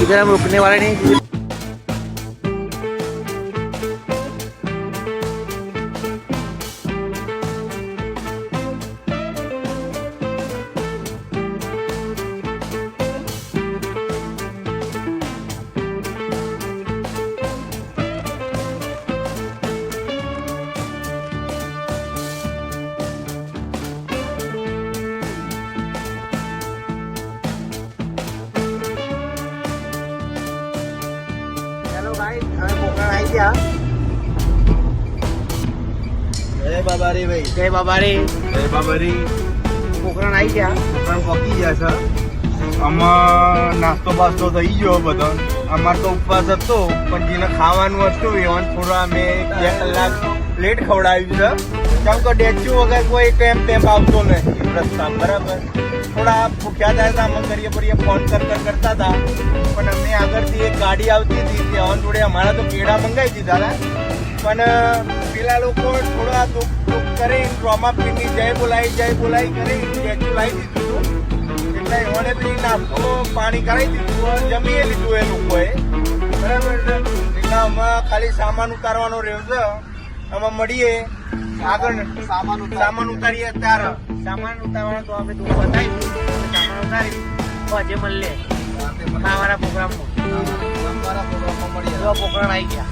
इधर हम रुकने वाले नहीं। જય બાબારી ભાઈ, જય બાબારી, જય બાબારી. પોખરણ આવી ગયા. પોખરણ પકી ગયા છે. આમાં નાસ્તો બાસ્તો થઈ ગયો બધો. અમાર તો ઉપવાસ હતો, પણ જેને ખાવાનું હતું એવાને થોડા અમે 2 કલાક લેટ ખવડાવ્યું છે. કેમ કે ડેચ્યુ વગર કોઈ ટેમ આવતો નથી રસ્તામાં, બરાબર. થોડા ભૂખ્યા થાય હતા, અમે કરીએ ફોન કરતા હતા, પણ અમે આગળથી એક ગાડી આવતી હતી ત્યાં જોડે અમારા તો કેળા મંગાવી દીધા હતા, પણ પેલા લોકો થોડા દુઃખ કરી ટ્રોમા પીની જય બોલાઈ કરી ડેચ્યુ લાવી દીધું હતું. એટલે એઓને બી નાસ્તો પાણી કરાવી દીધું, જમીએ લીધું એ લોકોએ, બરાબર. એટલે આમાં ખાલી સામાન ઉતારવાનો રહ્યો છે. આમાં મળીએ આગળ, સામાન ઉતારીએ ત્યારે. સામાન ઉતારવાનો તો આપણે તું બતાવીશું. સામાન ઉતારી આજે મળીએ અમારા પ્રોગ્રામમાં. મળીએ પોખરણ આવી ગયા.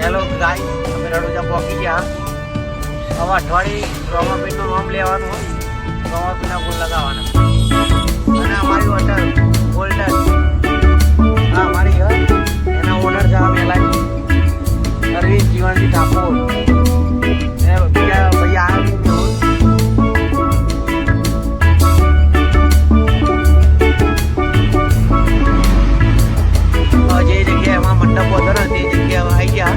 હેલો ગાઈસ, અમે રડોજા પહોંચી ગયા. હવે અઠવાડિયે રોમાપીનું નામ લેવાનું હોય, રોમાપીના ફૂલ લગાવવાના. અને અમારી હોટલ ગોલ્ડન, હા અમારી એના ઓનર છે મેલાજી અરવિંદ જીવનજી ઠાકોર. બીજા ભાઈ આવ્યા જે જગ્યાએ એમાં મંડપ હતો ને તે જગ્યાએ આવી ગયા.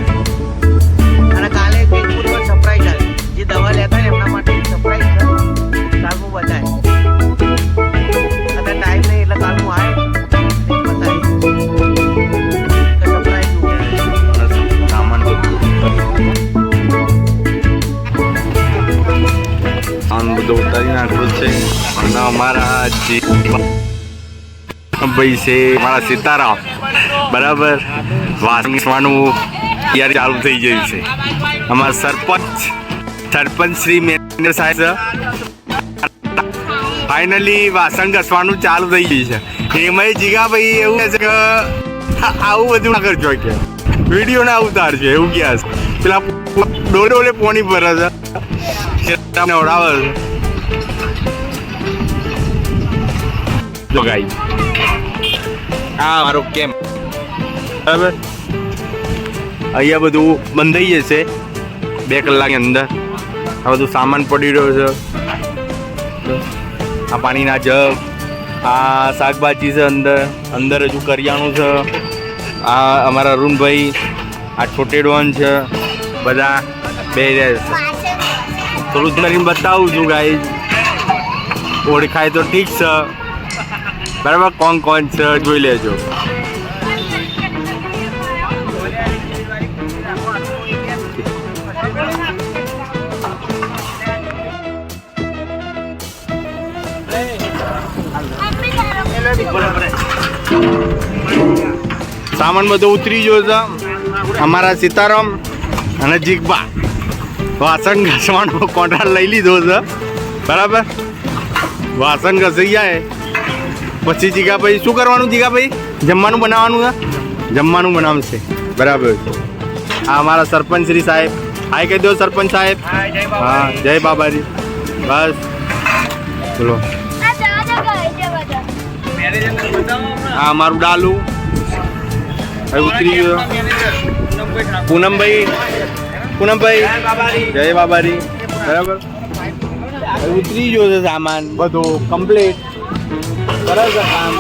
અને કાલે પેટપુર પર સરપ્રાઈઝ આવે, જે દવા લેતા ને એમના માટે સરપ્રાઈઝ છે. કાલનું બતાય અત્યારે ટાઈમ નહીં, એટલે કાલનું આવે બતાય સરપ્રાઈઝ સામાન બધું ઉતારી નાખ્યું છે. અને અમારા જે ભાઈ છે મારા સીતારામ, બરાબર, વાસણવાનું તૈયારી ચાલુ થઈ ગયું છે. અમારા સરપંચ શ્રી મેનેજર સાહેબ ફાઇનલી વાસણ ઘસવાનું ચાલુ થઈ ગયું છે. એમાં જીગાભાઈ એવું કહે છે કે આવું બધું ના કરજો, કે વિડીયો ના ઉતારજો એવું કહે છે. પેલા ડોલે પોણી ભરે છે, નવડાવે છે. ગાઈ હા મારો કેમ, બરાબર. અહીંયા બધું બંધ થઈ જશે 2 કલાકની અંદર. આ બધું સામાન પડી રહ્યો છે. આ પાણીના જગ, આ શાકભાજી છે અંદર હજુ કરિયાણું છે. આ અમારા અરુણભાઈ, આ છોટેડવાન છે, બધા બે રહ્યા છે. થોડું કરીને બતાવું છું ગાઈ, ઓળખાય તો ઠીક છે, બરાબર. કોણ છે જોઈ લેજો. સામાન બધો ઉતરી ગયો છે. અમારા સીતારામ અને જીગબા વાસણ ઘસવાનો કોન્ટ્રાક્ટ લઈ લીધો છે, બરાબર. વાસણ ઘસી જાય પછી જીગાભાઈ શું કરવાનું? જીગાભાઈ જમવાનું બનાવવાનું છે, જમવાનું બનાવશે, બરાબર. આ અમારા સરપંચ શ્રી સાહેબ, હાય કહી દો સરપંચ સાહેબ. હા જય બાબાજી. બસ બોલો. હા અમારું ડાલું હવે ઉતરી ગયો. પૂનમભાઈ જય બાબારી, બરાબર. હવે ઉતરી ગયો છે સામાન બધો કમ્પ્લીટ, બરાબર. કામ